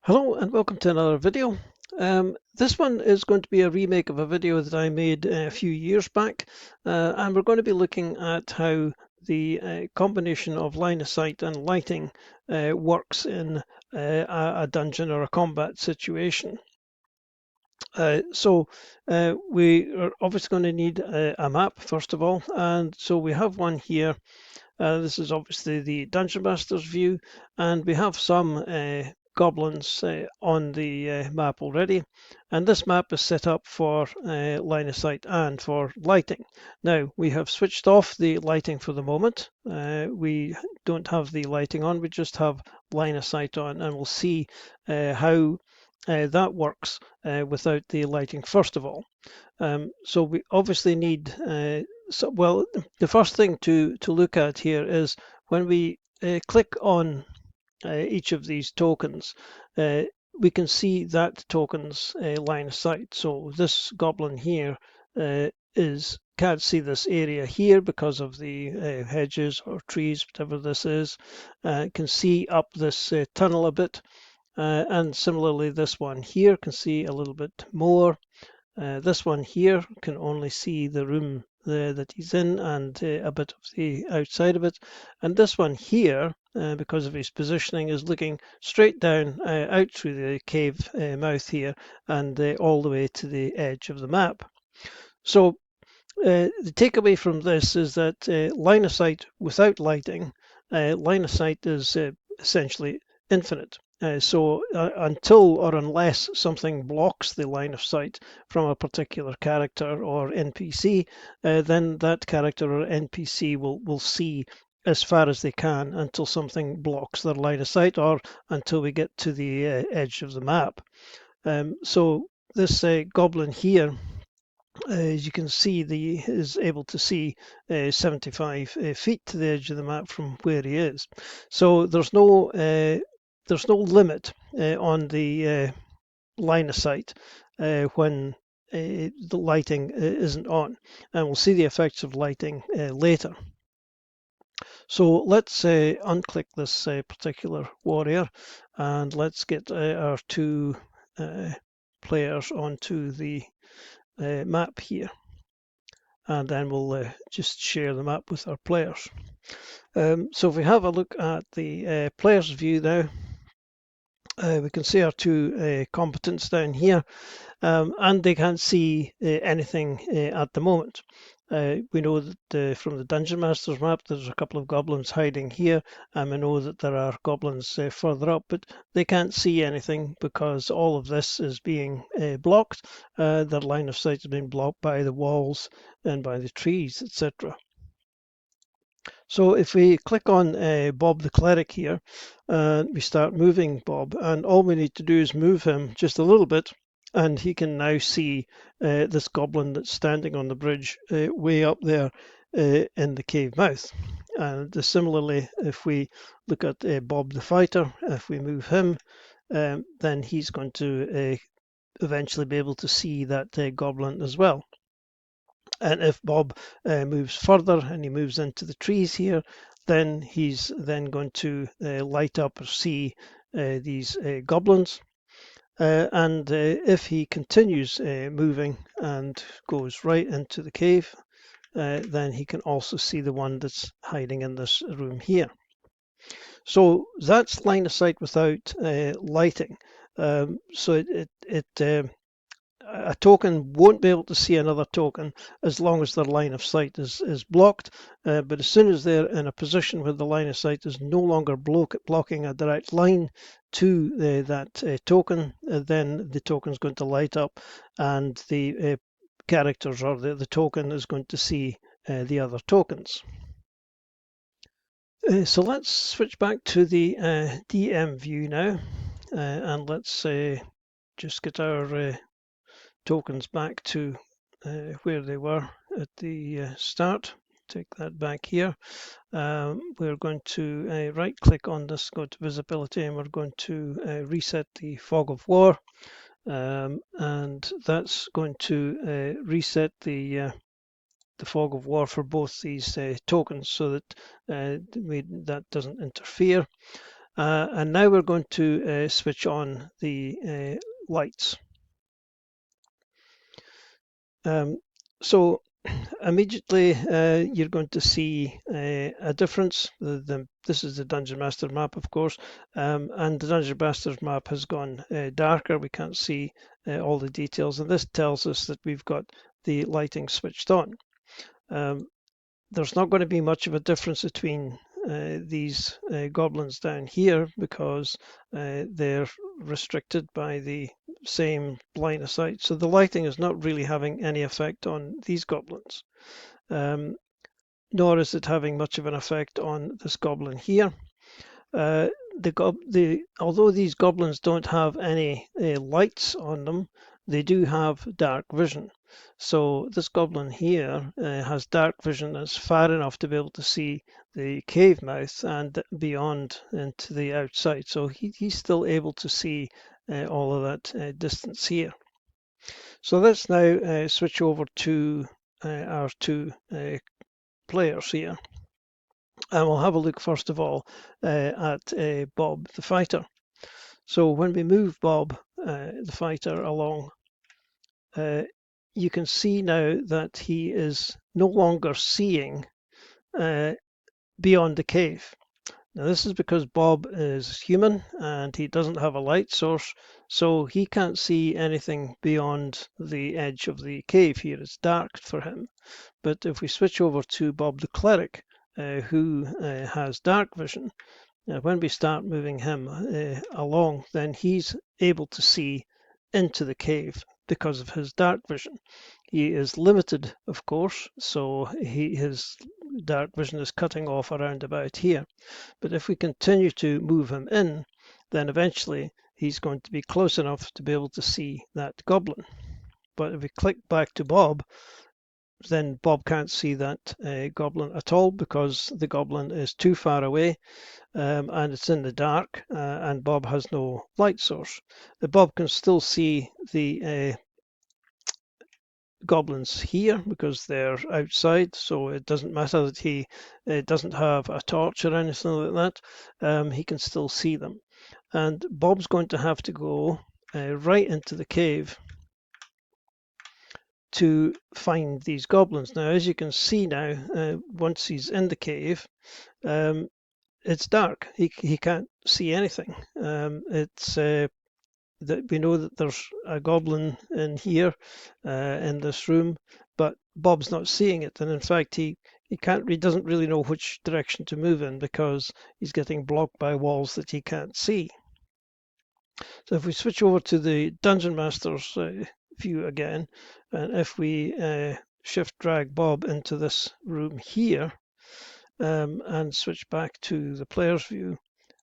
Hello and welcome to another video. This one is going to be a remake of a video that I made a few years back, and we're going to be looking at how the combination of line of sight and lighting works in a dungeon or a combat situation. We are obviously going to need a map first of all, and so we have one here. This is obviously the Dungeon Master's view, and we have some goblins on the map already. And this map is set up for line of sight and for lighting. Now, we have switched off the lighting for the moment. We don't have the lighting on, we just have line of sight on, and we'll see how that works without the lighting first of all. So we obviously need, the first thing to look at here is when we click on each of these tokens, we can see that token's line of sight. So this goblin here can't see this area here because of the hedges or trees, whatever this is. Can see up this tunnel a bit. And similarly, this one here can see a little bit more. This one here can only see the room that he's in and a bit of the outside of it. And this one here, because of his positioning, is looking straight down out through the cave mouth here and all the way to the edge of the map. So the takeaway from this is that line of sight without lighting, line of sight is essentially infinite. Until or unless something blocks the line of sight from a particular character or NPC, then that character or NPC will see as far as they can until something blocks their line of sight or until we get to the edge of the map. So this goblin here, as you can see, is able to see 75 feet to the edge of the map from where he is. So there's no limit on the line of sight when the lighting isn't on, and we'll see the effects of lighting later. So let's unclick this particular warrior, and let's get our two players onto the map here, and then we'll just share the map with our players. So if we have a look at the player's view now, we can see our two combatants down here, and they can't see anything at the moment. We know that from the Dungeon Master's map there's a couple of goblins hiding here, and we know that there are goblins further up, but they can't see anything because all of this is being blocked. Their line of sight has been blocked by the walls and by the trees, etc. So if we click on Bob the Cleric here, we start moving Bob, and all we need to do is move him just a little bit, and he can now see this goblin that's standing on the bridge way up there in the cave mouth. And similarly, if we look at Bob the Fighter, if we move him, then he's going to eventually be able to see that goblin as well. And if Bob moves further and he moves into the trees here, then he's then going to light up or see these goblins. And if he continues moving and goes right into the cave, then he can also see the one that's hiding in this room here. So that's line of sight without lighting. A token won't be able to see another token as long as their line of sight is blocked, but as soon as they're in a position where the line of sight is no longer blocking a direct line to that token, then the token is going to light up, and the characters or the token is going to see the other tokens. So let's switch back to the DM view now, and let's just get our tokens back to where they were at the start. Take that back here. We're going to right click on this, go to visibility, and we're going to reset the fog of war, and that's going to reset the fog of war for both these tokens so that that doesn't interfere. And now we're going to switch on the lights. So immediately you're going to see a difference. This is the Dungeon Master map, of course, and the Dungeon Master's map has gone darker. We can't see all the details, and this tells us that we've got the lighting switched on. There's not going to be much of a difference between these goblins down here because they're restricted by the same line of sight. So the lighting is not really having any effect on these goblins, nor is it having much of an effect on this goblin here. Although these goblins don't have any lights on them, they do have dark vision. So this goblin here has dark vision that's far enough to be able to see the cave mouth and beyond into the outside. So he's still able to see all of that distance here. So let's now switch over to our two players here. And we'll have a look first of all at Bob the fighter. So when we move Bob the fighter along, you can see now that he is no longer seeing beyond the cave. Now this is because Bob is human and he doesn't have a light source, so he can't see anything beyond the edge of the cave here. It's dark for him. But if we switch over to Bob the cleric, who has dark vision, when we start moving him along, then he's able to see into the cave because of his dark vision. He is limited, of course, so his dark vision is cutting off around about here. But if we continue to move him in, then eventually he's going to be close enough to be able to see that goblin. But if we click back to Bob, then Bob can't see that goblin at all because the goblin is too far away and it's in the dark and Bob has no light source. Bob can still see the goblins here because they're outside, so it doesn't matter that he doesn't have a torch or anything like that. He can still see them. And Bob's going to have to go right into the cave to find these goblins. Now, as you can see now, once he's in the cave, it's dark. He can't see anything. It's that we know that there's a goblin in here in this room, but Bob's not seeing it, and in fact he doesn't really know which direction to move in because he's getting blocked by walls that he can't see. So if we switch over to the Dungeon Master's view again, and if we shift drag Bob into this room here and switch back to the player's view,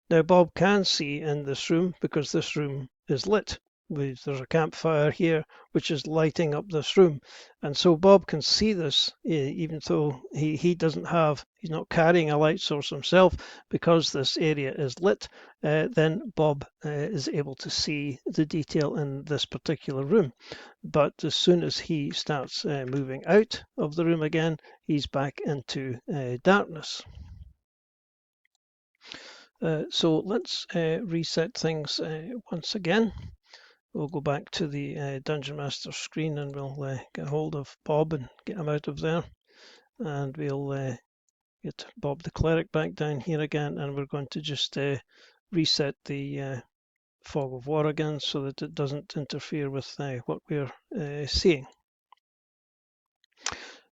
now Bob can see in this room because this room is lit. There's a campfire here which is lighting up this room, and so Bob can see this even though he's not carrying a light source himself. Because this area is lit, then Bob is able to see the detail in this particular room. But as soon as he starts moving out of the room again, he's back into darkness. So let's reset things once again. We'll go back to the Dungeon Master screen and we'll get hold of Bob and get him out of there. And we'll get Bob the cleric back down here again, and we're going to just reset the fog of war again so that it doesn't interfere with what we're seeing.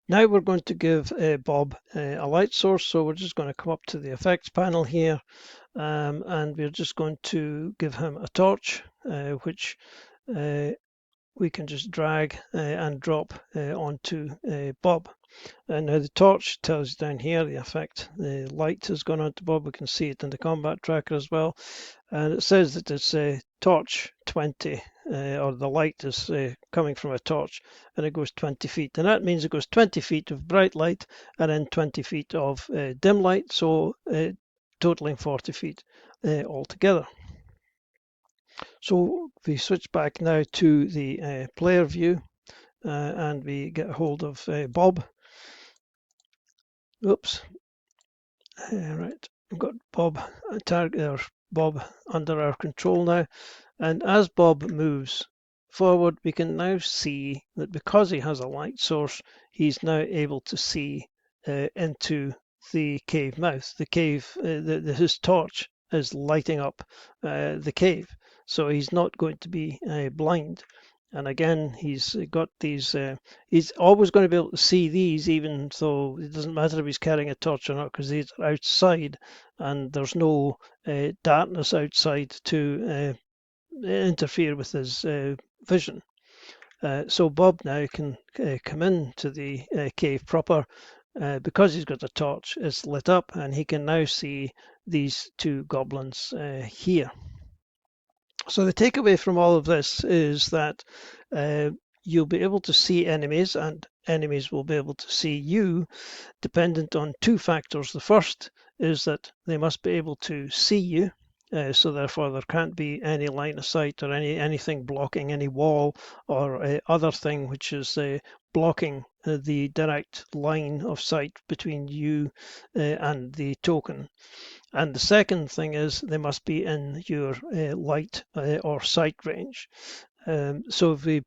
Now we're going to give Bob a light source, so we're just going to come up to the effects panel here, and we're just going to give him a torch, which we can just drag and drop onto Bob. And now the torch tells you down here the effect. The light has gone onto Bob. We can see it in the combat tracker as well. And it says that it's torch 20, or the light is coming from a torch, and it goes 20 feet. And that means it goes 20 feet of bright light and then 20 feet of dim light, so totaling 40 feet altogether. So we switch back now to the player view and we get a hold of Bob. Oops. Right, I've got Bob Bob under our control now. And as Bob moves forward, we can now see that because he has a light source, he's now able to see into the cave mouth. The cave, his torch is lighting up the cave, so he's not going to be blind. And again, he's got these, he's always going to be able to see these, even though it doesn't matter if he's carrying a torch or not, because these are outside and there's no darkness outside to interfere with his vision. So Bob now can come into the cave proper because he's got a torch. It's lit up and he can now see these two goblins here. So the takeaway from all of this is that you'll be able to see enemies and enemies will be able to see you dependent on two factors. The first is that they must be able to see you. So therefore there can't be any line of sight or anything blocking any wall or other thing which is blocking the direct line of sight between you and the token. And the second thing is they must be in your light or sight range. So if we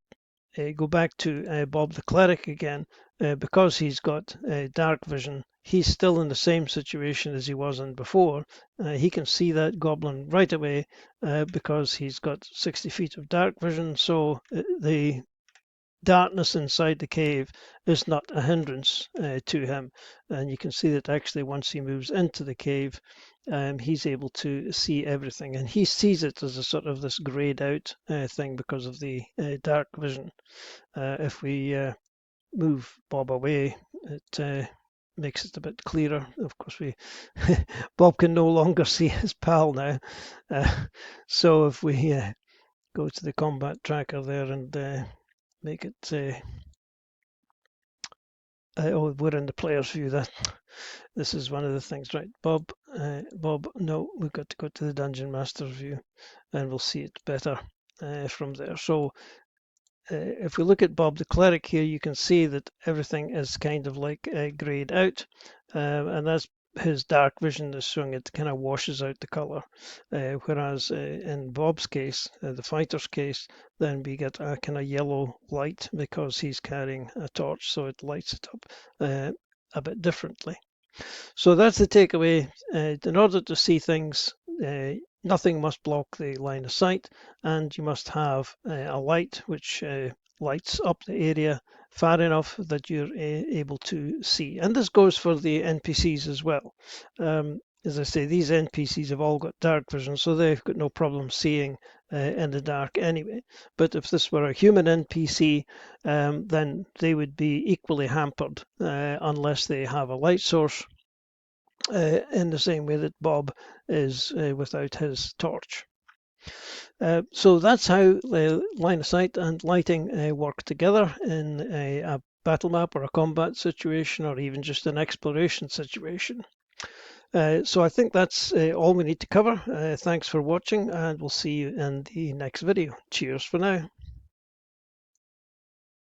go back to Bob the Cleric again, because he's got dark vision, he's still in the same situation as he was in before. He can see that goblin right away because he's got 60 feet of dark vision, so the darkness inside the cave is not a hindrance to him. And you can see that actually once he moves into the cave, he's able to see everything, and he sees it as a sort of this grayed out thing because of the dark vision. If we move Bob away, it makes it a bit clearer. Of course, we Bob can no longer see his pal now. So if we go to the combat tracker there and make it oh, we're in the player's view. That this is one of the things, right? Bob, no, we've got to go to the dungeon master's view, and we'll see it better from there. So if we look at Bob the Cleric here, you can see that everything is kind of like grayed out, and that's his dark vision is showing it kind of washes out the color. Whereas in Bob's case, the fighter's case, then we get a kind of yellow light because he's carrying a torch, so it lights it up a bit differently. So that's the takeaway. In order to see things, nothing must block the line of sight, and you must have a light which lights up the area far enough that you're able to see. And this goes for the NPCs as well. As I say, these NPCs have all got dark vision, so they've got no problem seeing in the dark anyway. But if this were a human NPC, then they would be equally hampered unless they have a light source in the same way that Bob is without his torch. So that's how line of sight and lighting work together in a battle map or a combat situation or even just an exploration situation. So I think that's all we need to cover. Thanks for watching, and we'll see you in the next video. Cheers for now.